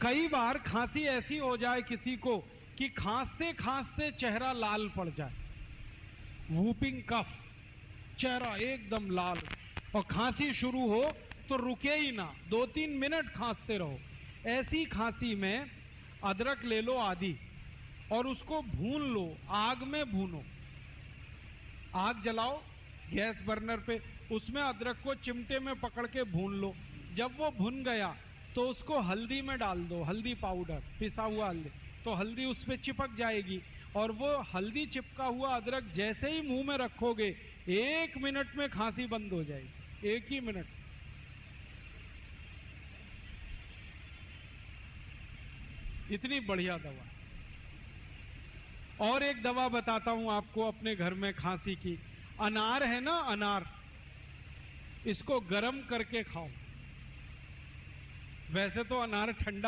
कई बार खांसी ऐसी हो जाए किसी को कि खांसते खांसते चेहरा लाल पड़ जाए, वूपिंग कफ, चेहरा एकदम लाल, और खांसी शुरू हो तो रुके ही ना, 2-3 मिनट खांसते रहो। ऐसी खांसी में अदरक ले लो आधी और उसको भून लो, आग में भूनो। आग जलाओ गैस बर्नर पे, उसमें अदरक को चिमटे में पकड़ के भून लो। जब वो भुन गया तो उसको हल्दी में डाल दो, हल्दी पाउडर, पिसा हुआ हल्दी, तो हल्दी उस पर चिपक जाएगी। और वो हल्दी चिपका हुआ अदरक जैसे ही मुंह में रखोगे 1 मिनट में खांसी बंद हो जाएगी, 1 ही मिनट। इतनी बढ़िया दवा। और एक दवा बताता हूं आपको अपने घर में खांसी की। अनार है ना, अनार, इसको गर्म करके खाओ। वैसे तो अनार ठंडा